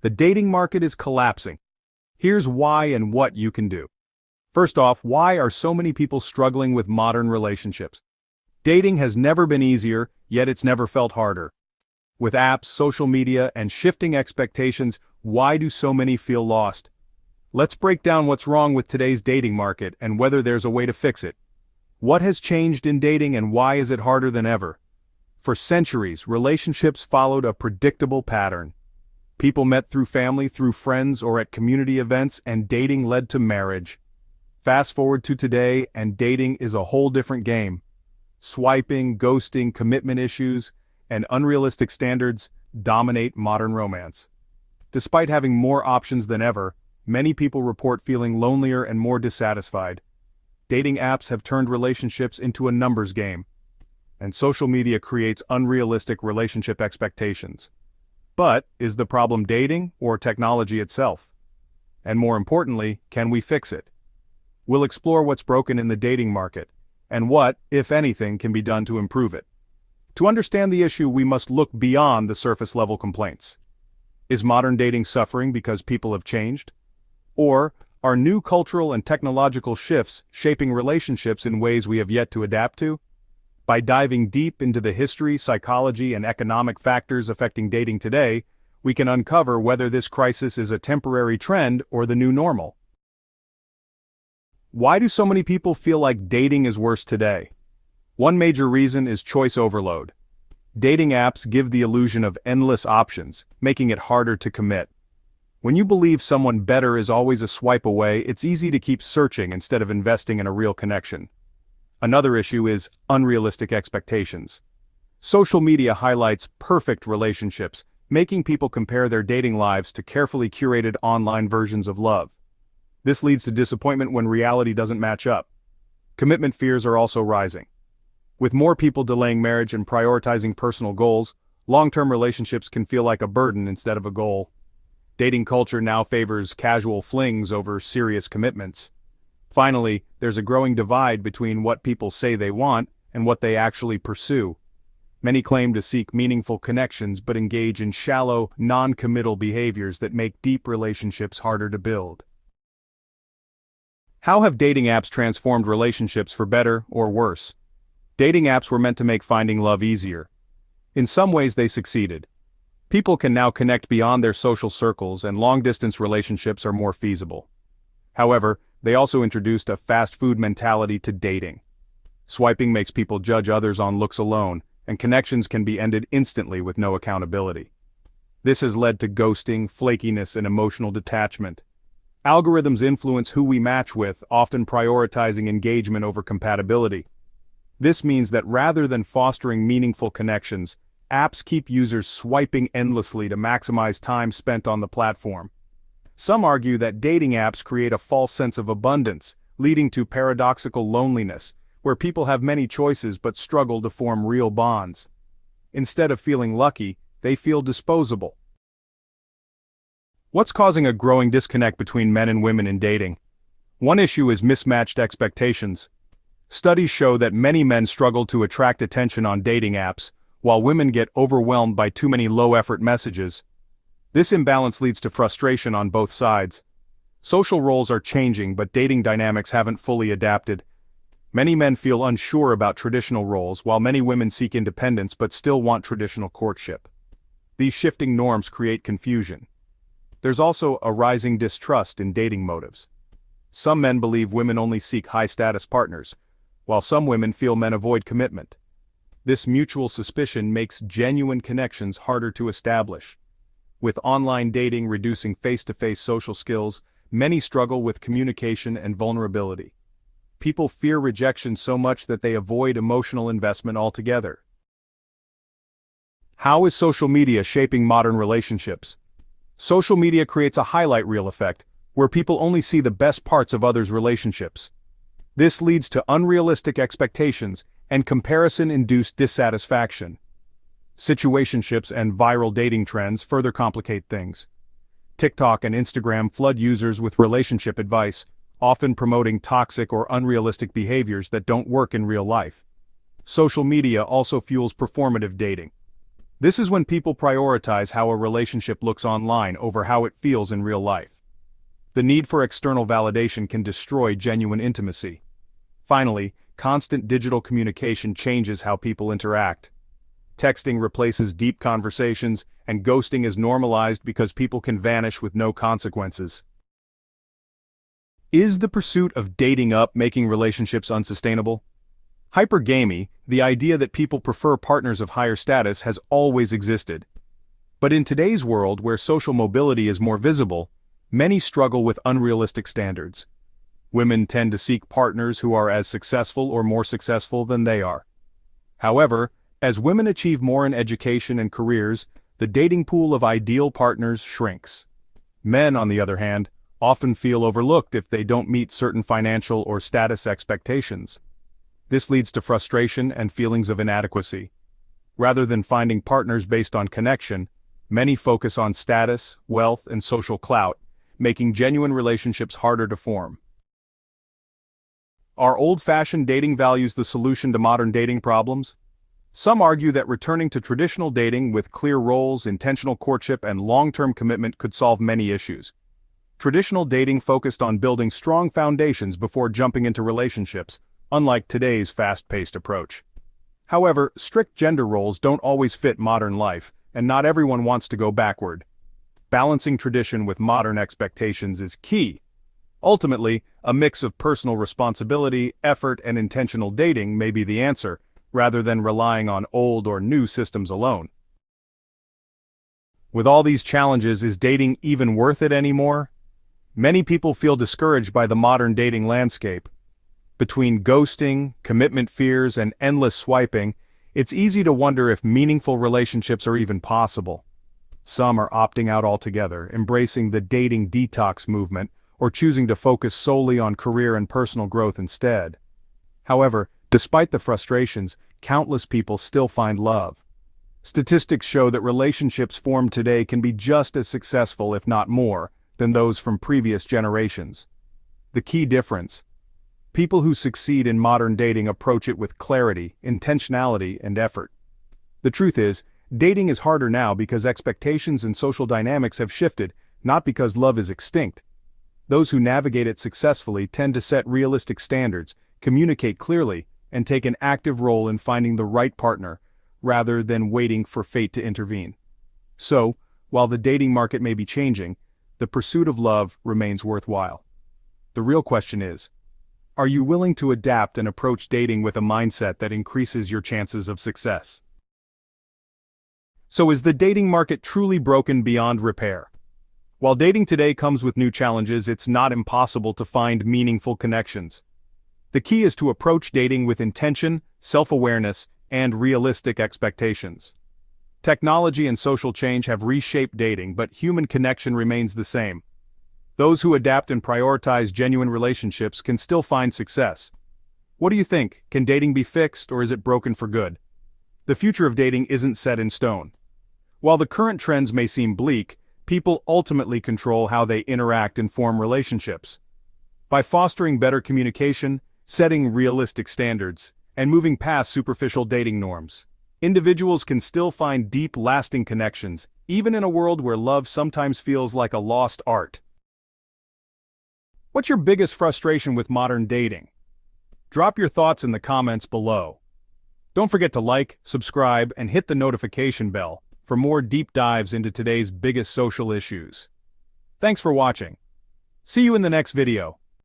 The dating market is collapsing. Here's why and what you can do. First off, why are so many people struggling with modern relationships? Dating has never been easier, yet it's never felt harder. With apps, social media, and shifting expectations, why do so many feel lost? Let's break down what's wrong with today's dating market and whether there's a way to fix it. What has changed in dating and why is it harder than ever? For centuries, relationships followed a predictable pattern. People met through family, through friends, or at community events, and dating led to marriage. Fast forward to today, and dating is a whole different game. Swiping, ghosting, commitment issues, and unrealistic standards dominate modern romance. Despite having more options than ever, many people report feeling lonelier and more dissatisfied. Dating apps have turned relationships into a numbers game, and social media creates unrealistic relationship expectations. But, is the problem dating or technology itself? And more importantly, can we fix it? We'll explore what's broken in the dating market, and what, if anything, can be done to improve it. To understand the issue, we must look beyond the surface-level complaints. Is modern dating suffering because people have changed? Or, are new cultural and technological shifts shaping relationships in ways we have yet to adapt to? By diving deep into the history, psychology, and economic factors affecting dating today, we can uncover whether this crisis is a temporary trend or the new normal. Why do so many people feel like dating is worse today? One major reason is choice overload. Dating apps give the illusion of endless options, making it harder to commit. When you believe someone better is always a swipe away, it's easy to keep searching instead of investing in a real connection. Another issue is unrealistic expectations. Social media highlights perfect relationships, making people compare their dating lives to carefully curated online versions of love. This leads to disappointment when reality doesn't match up. Commitment fears are also rising. With more people delaying marriage and prioritizing personal goals, long-term relationships can feel like a burden instead of a goal. Dating culture now favors casual flings over serious commitments. Finally, there's a growing divide between what people say they want and what they actually pursue. Many claim to seek meaningful connections but engage in shallow, non-committal behaviors that make deep relationships harder to build. How have dating apps transformed relationships for better or worse? Dating apps were meant to make finding love easier. In some ways they succeeded. People can now connect beyond their social circles and long-distance relationships are more feasible. However, they also introduced a fast food mentality to dating. Swiping makes people judge others on looks alone, and connections can be ended instantly with no accountability. This has led to ghosting, flakiness, and emotional detachment. Algorithms influence who we match with, often prioritizing engagement over compatibility. This means that rather than fostering meaningful connections, apps keep users swiping endlessly to maximize time spent on the platform. Some argue that dating apps create a false sense of abundance, leading to paradoxical loneliness, where people have many choices but struggle to form real bonds. Instead of feeling lucky, they feel disposable. What's causing a growing disconnect between men and women in dating? One issue is mismatched expectations. Studies show that many men struggle to attract attention on dating apps, while women get overwhelmed by too many low-effort messages. This imbalance leads to frustration on both sides. Social roles are changing, but dating dynamics haven't fully adapted. Many men feel unsure about traditional roles, while many women seek independence but still want traditional courtship. These shifting norms create confusion. There's also a rising distrust in dating motives. Some men believe women only seek high-status partners, while some women feel men avoid commitment. This mutual suspicion makes genuine connections harder to establish. With online dating reducing face-to-face social skills, many struggle with communication and vulnerability. People fear rejection so much that they avoid emotional investment altogether. How is social media shaping modern relationships? Social media creates a highlight reel effect, where people only see the best parts of others' relationships. This leads to unrealistic expectations and comparison-induced dissatisfaction. Situationships and viral dating trends further complicate things. TikTok and Instagram flood users with relationship advice, often promoting toxic or unrealistic behaviors that don't work in real life. Social media also fuels performative dating. This is when people prioritize how a relationship looks online over how it feels in real life. The need for external validation can destroy genuine intimacy. Finally, constant digital communication changes how people interact. Texting replaces deep conversations, and ghosting is normalized because people can vanish with no consequences. Is the pursuit of dating up making relationships unsustainable? Hypergamy, the idea that people prefer partners of higher status, has always existed. But in today's world where social mobility is more visible, many struggle with unrealistic standards. Women tend to seek partners who are as successful or more successful than they are. However, as women achieve more in education and careers, the dating pool of ideal partners shrinks. Men, on the other hand, often feel overlooked if they don't meet certain financial or status expectations. This leads to frustration and feelings of inadequacy. Rather than finding partners based on connection, many focus on status, wealth, and social clout, making genuine relationships harder to form. Are old-fashioned dating values the solution to modern dating problems? Some argue that returning to traditional dating with clear roles, intentional courtship, and long-term commitment could solve many issues. Traditional dating focused on building strong foundations before jumping into relationships, unlike today's fast-paced approach. However, strict gender roles don't always fit modern life, and not everyone wants to go backward. Balancing tradition with modern expectations is key. Ultimately, a mix of personal responsibility, effort, and intentional dating may be the answer, rather than relying on old or new systems alone. With all these challenges, is dating even worth it anymore? Many people feel discouraged by the modern dating landscape. Between ghosting, commitment fears, and endless swiping, it's easy to wonder if meaningful relationships are even possible. Some are opting out altogether, embracing the dating detox movement, or choosing to focus solely on career and personal growth instead. However, despite the frustrations, countless people still find love. Statistics show that relationships formed today can be just as successful, if not more, than those from previous generations. The key difference: people who succeed in modern dating approach it with clarity, intentionality, and effort. The truth is, dating is harder now because expectations and social dynamics have shifted, not because love is extinct. Those who navigate it successfully tend to set realistic standards, communicate clearly, and take an active role in finding the right partner, rather than waiting for fate to intervene. So, while the dating market may be changing, the pursuit of love remains worthwhile. The real question is, are you willing to adapt and approach dating with a mindset that increases your chances of success? So is the dating market truly broken beyond repair? While dating today comes with new challenges, it's not impossible to find meaningful connections. The key is to approach dating with intention, self-awareness, and realistic expectations. Technology and social change have reshaped dating, but human connection remains the same. Those who adapt and prioritize genuine relationships can still find success. What do you think? Can dating be fixed, or is it broken for good? The future of dating isn't set in stone. While the current trends may seem bleak, people ultimately control how they interact and form relationships. By fostering better communication, setting realistic standards, and moving past superficial dating norms, individuals can still find deep, lasting connections, even in a world where love sometimes feels like a lost art. What's your biggest frustration with modern dating? Drop your thoughts in the comments below. Don't forget to like, subscribe, and hit the notification bell for more deep dives into today's biggest social issues. Thanks for watching. See you in the next video.